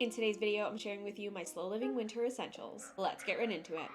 In today's video, I'm sharing with you my slow living winter essentials. Let's get right into it.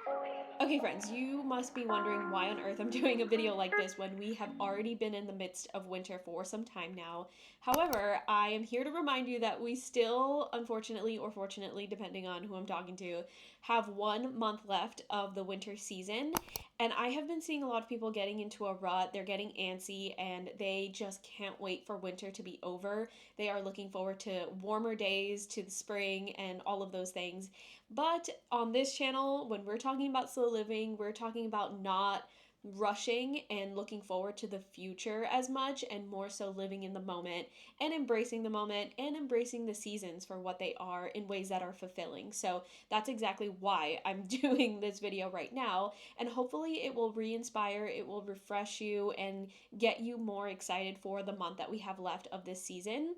Okay friends, you must be wondering why on earth I'm doing a video like this when we have already been in the midst of winter for some time now. However, I am here to remind you that we still, unfortunately or fortunately, depending on who I'm talking to, have 1 month left of the winter season. And I have been seeing a lot of people getting into a rut. They're getting antsy and they just can't wait for winter to be over. They are looking forward to warmer days, to the spring, and all of those things. But on this channel, when we're talking about slow living, we're talking about not rushing and looking forward to the future as much, and more so living in the moment and embracing the moment and embracing the seasons for what they are in ways that are fulfilling. So that's exactly why I'm doing this video right now, and hopefully it will re-inspire, it will refresh you and get you more excited for the month that we have left of this season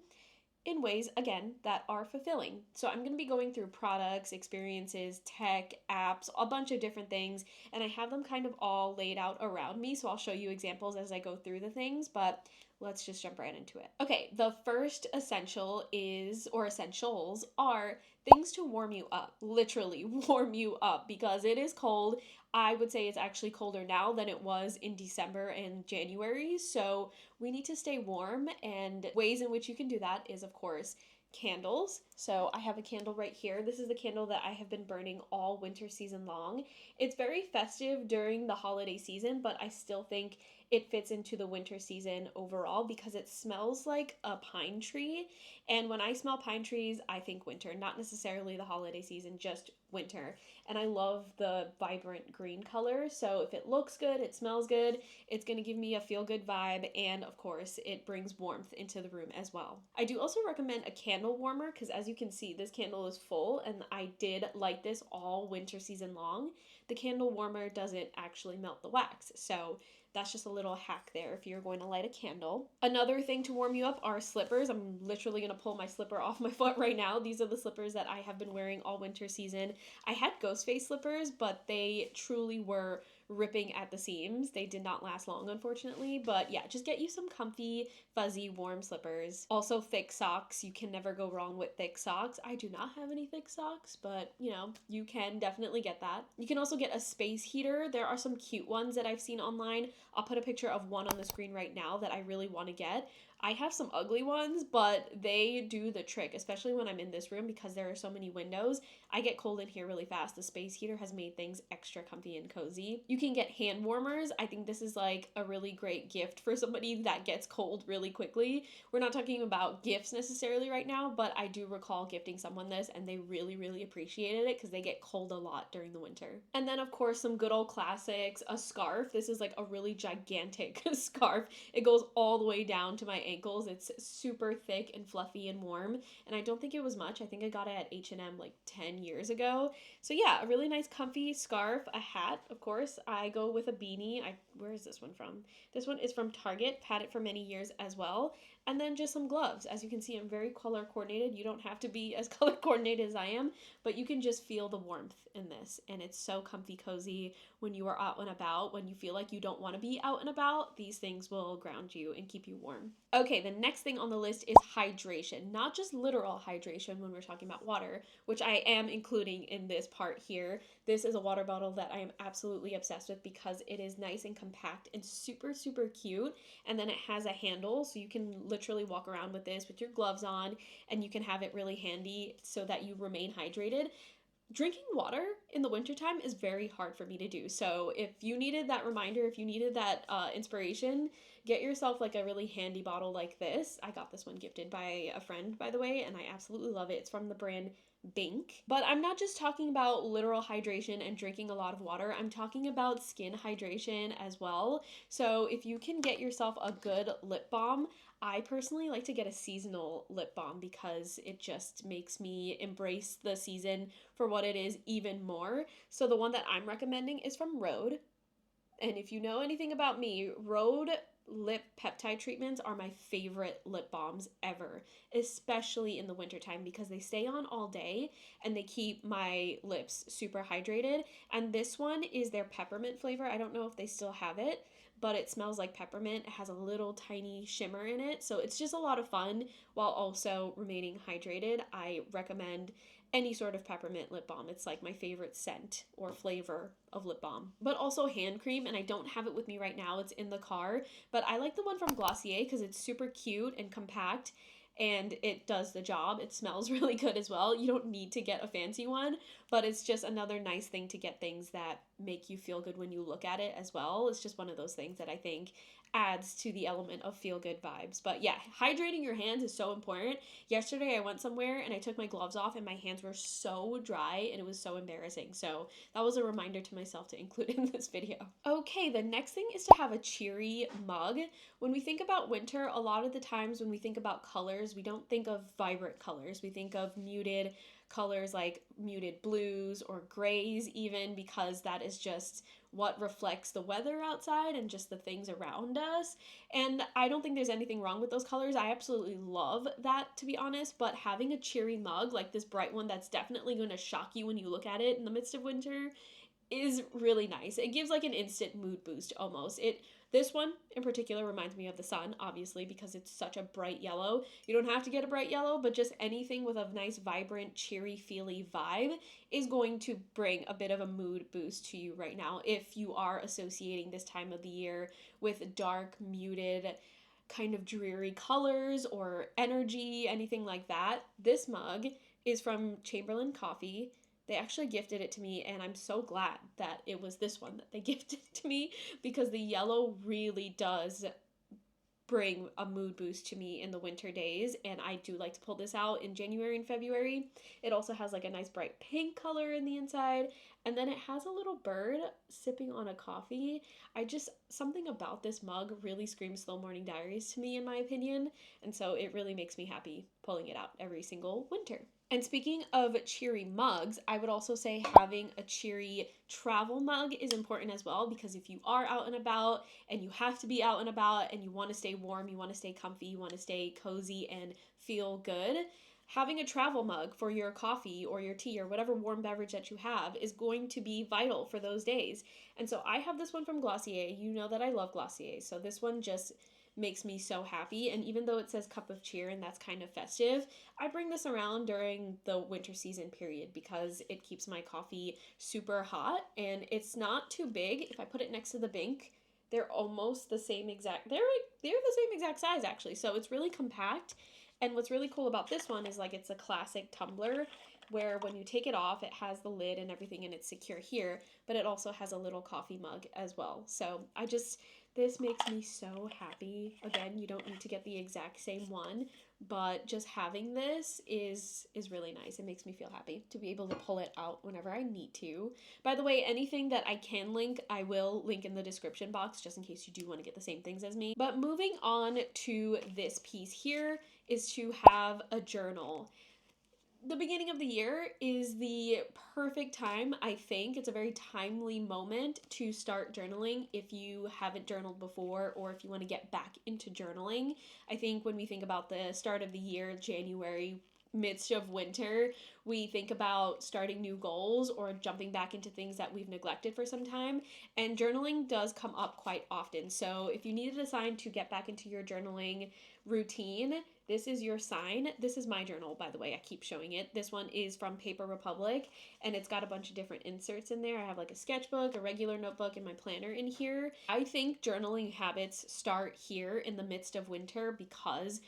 in ways, again, that are fulfilling. So I'm going to be going through products, experiences, tech, apps, a bunch of different things, and I have them kind of all laid out around me. So I'll show you examples as I go through the things, but let's just jump right into it. Okay, the first essential is, or essentials are things to warm you up, literally warm you up, because it is cold. I would say it's actually colder now than it was in December and January. So we need to stay warm, and ways in which you can do that is, of course, candles. So I have a candle right here. This is the candle that I have been burning all winter season long. It's very festive during the holiday season, but I still think it fits into the winter season overall because it smells like a pine tree. And when I smell pine trees, I think winter, not necessarily the holiday season, just winter. And I love the vibrant green color. So if it looks good, it smells good, it's going to give me a feel good vibe, and of course, it brings warmth into the room as well. I do also recommend a candle warmer because, as you can see, this candle is full, and I did light this all winter season long. The candle warmer doesn't actually melt the wax, so that's just a little hack there if you're going to light a candle. Another thing to warm you up are slippers. I'm literally going to pull my slipper off my foot right now. These are the slippers that I have been wearing all winter season. I had ghost face slippers, but they truly were ripping at the seams. They did not last long, unfortunately, but yeah, just get you some comfy, fuzzy, warm slippers. Also, thick socks. You can never go wrong with thick socks. I do not have any thick socks, but you know, you can definitely get that. You can also get a space heater. There are some cute ones that I've seen online. I'll put a picture of one on the screen right now that I really want to get. I have some ugly ones, but they do the trick, especially when I'm in this room because there are so many windows. I get cold in here really fast. The space heater has made things extra comfy and cozy. You can get hand warmers. I think this is like a really great gift for somebody that gets cold really quickly. We're not talking about gifts necessarily right now, but I do recall gifting someone this and they really, really appreciated it because they get cold a lot during the winter. And then, of course, some good old classics, a scarf. This is like a really gigantic scarf. It goes all the way down to my ankles. It's super thick and fluffy and warm, and I don't think it was much. I think I got it at H&M like 10 years ago. So yeah, a really nice comfy scarf, a hat, of course. I go with a beanie. Where is this one from? This one is from Target. Had it for many years as well. And then just some gloves. As you can see, I'm very color coordinated. You don't have to be as color coordinated as I am, but you can just feel the warmth in this, and it's so comfy cozy when you are out and about. When you feel like you don't want to be out and about, these things will ground you and keep you warm. Okay, the next thing on the list is hydration. Not just literal hydration when we're talking about water, which I am including in this part here. This is a water bottle that I am absolutely obsessed with because it is nice and compact and super, super cute. And then it has a handle, so you can literally walk around with this with your gloves on, and you can have it really handy so that you remain hydrated. Drinking water in the wintertime is very hard for me to do. So if you needed that reminder, if you needed that inspiration, get yourself like a really handy bottle like this. I got this one gifted by a friend, by the way, and I absolutely love it. It's from the brand Bink. But I'm not just talking about literal hydration and drinking a lot of water. I'm talking about skin hydration as well. So if you can get yourself a good lip balm, I personally like to get a seasonal lip balm because it just makes me embrace the season for what it is even more. So the one that I'm recommending is from Rhode. And if you know anything about me, Rhode lip peptide treatments are my favorite lip balms ever, especially in the wintertime because they stay on all day and they keep my lips super hydrated. And this one is their peppermint flavor. I don't know if they still have it, but it smells like peppermint. It has a little tiny shimmer in it, so it's just a lot of fun while also remaining hydrated. I recommend any sort of peppermint lip balm. It's like my favorite scent or flavor of lip balm. But also hand cream, and I don't have it with me right now. It's in the car, but I like the one from Glossier because it's super cute and compact and it does the job. It smells really good as well. You don't need to get a fancy one, but it's just another nice thing to get things that make you feel good when you look at it as well. It's just one of those things that I think adds to the element of feel good vibes. But yeah, hydrating your hands is so important. Yesterday I went somewhere and I took my gloves off and my hands were so dry and it was so embarrassing. So that was a reminder to myself to include in this video. Okay, the next thing is to have a cheery mug. When we think about winter, a lot of the times when we think about colors, we don't think of vibrant colors. We think of muted colors like muted blues or grays even, because that is just what reflects the weather outside and just the things around us. And I don't think there's anything wrong with those colors. I absolutely love that, to be honest, but having a cheery mug like this bright one that's definitely going to shock you when you look at it in the midst of winter is really nice. It gives like an instant mood boost almost. This one in particular reminds me of the sun, obviously, because it's such a bright yellow. You don't have to get a bright yellow, but just anything with a nice, vibrant, cheery, feely vibe is going to bring a bit of a mood boost to you right now if you are associating this time of the year with dark, muted, kind of dreary colors or energy, anything like that. This mug is from Chamberlain Coffee. They actually gifted it to me, and I'm so glad that it was this one that they gifted to me, because the yellow really does bring a mood boost to me in the winter days, and I do like to pull this out in January and February. It also has like a nice bright pink color in the inside, and then it has a little bird sipping on a coffee. Something about this mug really screams Slow Morning Diaries to me, in my opinion, and so it really makes me happy pulling it out every single winter. And speaking of cheery mugs, I would also say having a cheery travel mug is important as well, because if you are out and about and you have to be out and about and you want to stay warm, you want to stay comfy, you want to stay cozy and feel good, having a travel mug for your coffee or your tea or whatever warm beverage that you have is going to be vital for those days. And so I have this one from Glossier. You know that I love Glossier, so this one just makes me so happy. And even though it says cup of cheer and that's kind of festive, I bring this around during the winter season period because it keeps my coffee super hot, and it's not too big. If I put it next to the Bink, they're almost the same exact, they're the same exact size actually. So it's really compact. And what's really cool about this one is like it's a classic tumbler where when you take it off, it has the lid and everything and it's secure here, but it also has a little coffee mug as well. So this makes me so happy. Again, you don't need to get the exact same one, but just having this is really nice. It makes me feel happy to be able to pull it out whenever I need to. By the way, anything that I can link, I will link in the description box just in case you do want to get the same things as me. But moving on to this piece here is to have a journal. The beginning of the year is the perfect time, I think. It's a very timely moment to start journaling if you haven't journaled before or if you want to get back into journaling. I think when we think about the start of the year, January, midst of winter, we think about starting new goals or jumping back into things that we've neglected for some time, and journaling does come up quite often. So if you needed a sign to get back into your journaling routine, this is your sign. This is my journal, by the way. I keep showing it. This one is from Paper Republic, and it's got a bunch of different inserts in there. I have like a sketchbook, a regular notebook, and my planner in here. I think journaling habits start here in the midst of winter because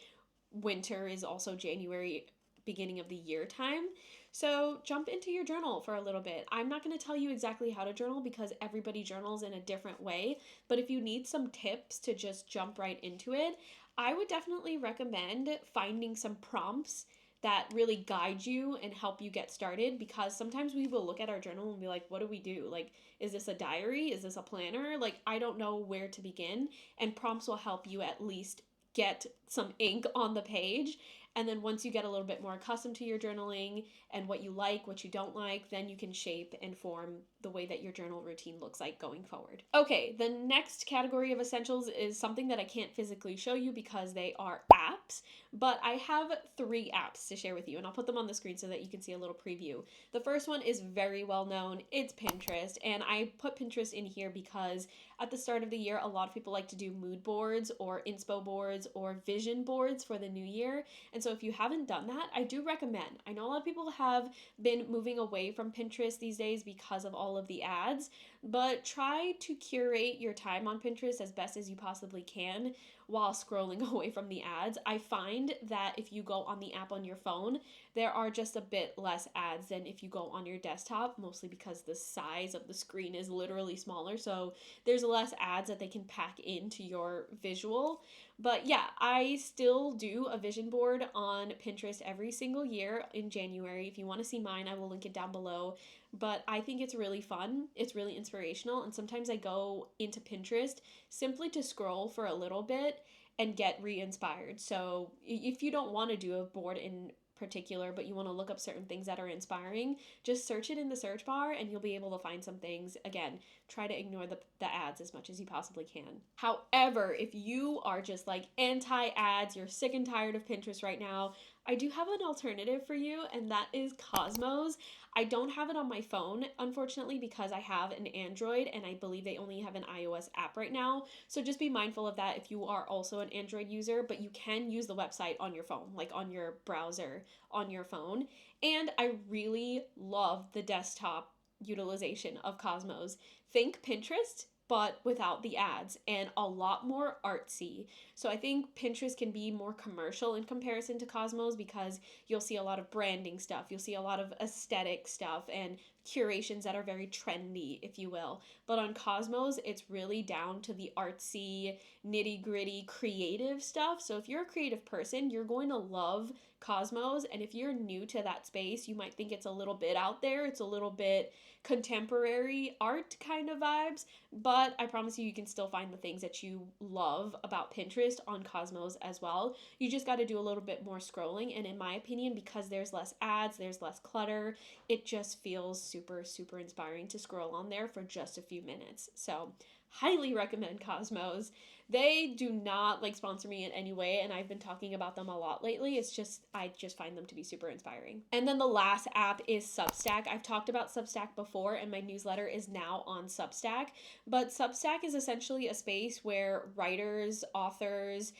winter is also January, beginning of the year time. So jump into your journal for a little bit. I'm not going to tell you exactly how to journal because everybody journals in a different way, but if you need some tips to just jump right into it, I would definitely recommend finding some prompts that really guide you and help you get started, because sometimes we will look at our journal and be like, what do we do? Like, is this a diary? Is this a planner? Like, I don't know where to begin, and prompts will help you at least get some ink on the page. And then once you get a little bit more accustomed to your journaling and what you like, what you don't like, then you can shape and form the way that your journal routine looks like going forward. Okay, the next category of essentials is something that I can't physically show you because they are apps, but I have 3 apps to share with you, and I'll put them on the screen so that you can see a little preview. The first one is very well known. It's Pinterest, and I put Pinterest in here because at the start of the year, a lot of people like to do mood boards or inspo boards or vision boards for the new year. And so if you haven't done that, I do recommend. I know a lot of people have been moving away from Pinterest these days because of all of the ads, but try to curate your time on Pinterest as best as you possibly can while scrolling away from the ads. I find that if you go on the app on your phone, there are just a bit less ads than if you go on your desktop, mostly because the size of the screen is literally smaller. So there's less ads that they can pack into your visual. But yeah, I still do a vision board on Pinterest every single year in January. If you want to see mine, I will link it down below. But I think it's really fun. It's really inspirational. And sometimes I go into Pinterest simply to scroll for a little bit and get re-inspired. So if you don't want to do a board in particular, but you want to look up certain things that are inspiring, just search it in the search bar and you'll be able to find some things. Again, try to ignore the ads as much as you possibly can. However, if you are just like anti-ads, you're sick and tired of Pinterest right now, I do have an alternative for you, and that is Cosmos. I don't have it on my phone, unfortunately, because I have an Android and I believe they only have an iOS app right now. So just be mindful of that if you are also an Android user, but you can use the website on your phone, like on your browser on your phone. And I really love the desktop utilization of Cosmos. Think Pinterest, but without the ads and a lot more artsy. So I think Pinterest can be more commercial in comparison to Cosmos because you'll see a lot of branding stuff, you'll see a lot of aesthetic stuff and curations that are very trendy, if you will. But on Cosmos, it's really down to the artsy, nitty-gritty, creative stuff. So if you're a creative person, you're going to love Cosmos. And if you're new to that space, you might think it's a little bit out there, it's a little bit contemporary art kind of vibes, but I promise you, you can still find the things that you love about Pinterest on Cosmos as well. You just got to do a little bit more scrolling, and in my opinion, because there's less ads, there's less clutter, it just feels super, super inspiring to scroll on there for just a few minutes. So highly recommend Cosmos. They do not like sponsor me in any way, and I've been talking about them a lot lately. It's just, I just find them to be super inspiring. And then the last app is Substack. I've talked about Substack before, and my newsletter is now on Substack. But Substack is essentially a space where writers, authors,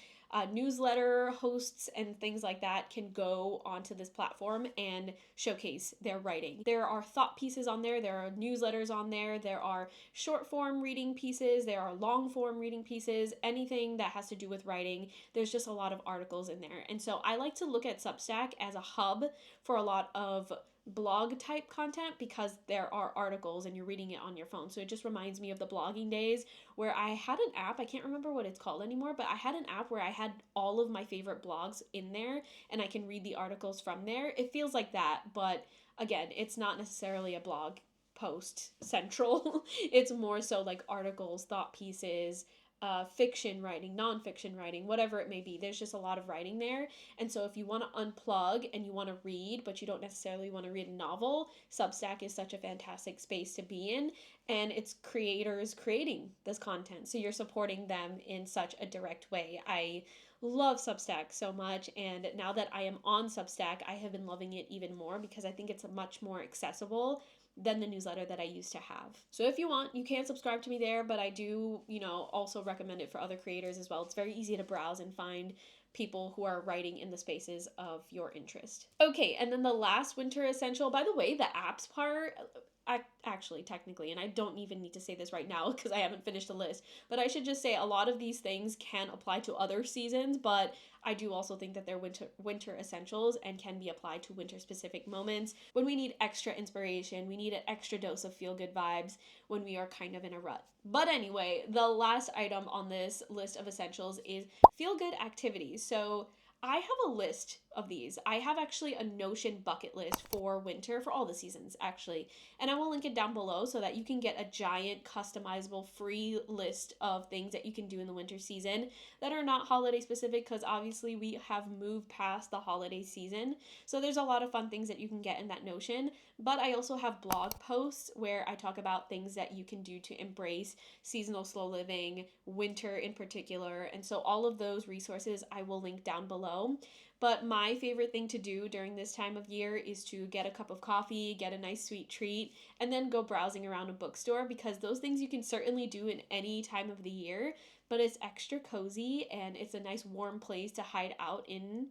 newsletter hosts and things like that can go onto this platform and showcase their writing. There are thought pieces on there, there are newsletters on there, there are short form reading pieces, there are long form reading pieces, anything that has to do with writing. There's just a lot of articles in there. And so I like to look at Substack as a hub for a lot of blog type content because there are articles and you're reading it on your phone. So it just reminds me of the blogging days where I had an app, I can't remember what it's called anymore, but I had an app where I had all of my favorite blogs in there and I can read the articles from there. It feels like that, but again, it's not necessarily a blog post central. It's more so like articles, thought pieces, fiction writing, nonfiction writing, whatever it may be. There's just a lot of writing there. And so if you want to unplug and you want to read, but you don't necessarily want to read a novel, Substack is such a fantastic space to be in. And it's creators creating this content. So you're supporting them in such a direct way. I love Substack so much. And now that I am on Substack, I have been loving it even more because I think it's much more accessible than the newsletter that I used to have. So if you want, you can subscribe to me there, but I do, also recommend it for other creators as well. It's very easy to browse and find people who are writing in the spaces of your interest. Okay, and then the last winter essential, by the way, the apps part, actually, technically, and I don't even need to say this right now because I haven't finished the list, but I should just say a lot of these things can apply to other seasons, but I do also think that they're winter essentials and can be applied to winter specific moments when we need extra inspiration, we need an extra dose of feel good vibes when we are kind of in a rut. But anyway, the last item on this list of essentials is feel good activities. So I have a list of these. I have actually a Notion bucket list for winter, for all the seasons actually, and I will link it down below so that you can get a giant customizable free list of things that you can do in the winter season that are not holiday specific, because obviously we have moved past the holiday season. So there's a lot of fun things that you can get in that Notion, but I also have blog posts where I talk about things that you can do to embrace seasonal slow living, winter in particular, and so all of those resources I will link down below. But my favorite thing to do during this time of year is to get a cup of coffee, get a nice sweet treat, and then go browsing around a bookstore, because those things you can certainly do in any time of the year, but it's extra cozy and it's a nice warm place to hide out in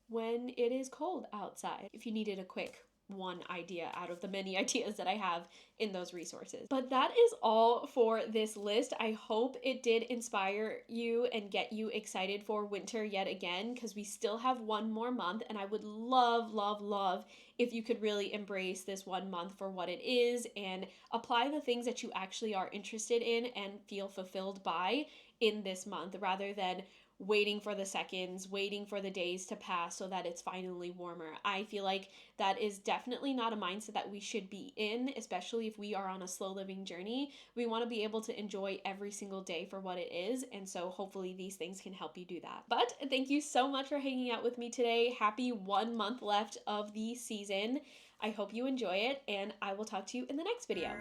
when it is cold outside, if you needed a quick one idea out of the many ideas that I have in those resources. But that is all for this list. I hope it did inspire you and get you excited for winter yet again, because we still have one more month, and I would love, love, love if you could really embrace this 1 month for what it is and apply the things that you actually are interested in and feel fulfilled by in this month, rather than waiting for the seconds, waiting for the days to pass so that it's finally warmer. I feel like that is definitely not a mindset that we should be in, especially if we are on a slow living journey. We want to be able to enjoy every single day for what it is, and so hopefully these things can help you do that. But thank you so much for hanging out with me today. Happy 1 month left of the season. I hope you enjoy it, and I will talk to you in the next video.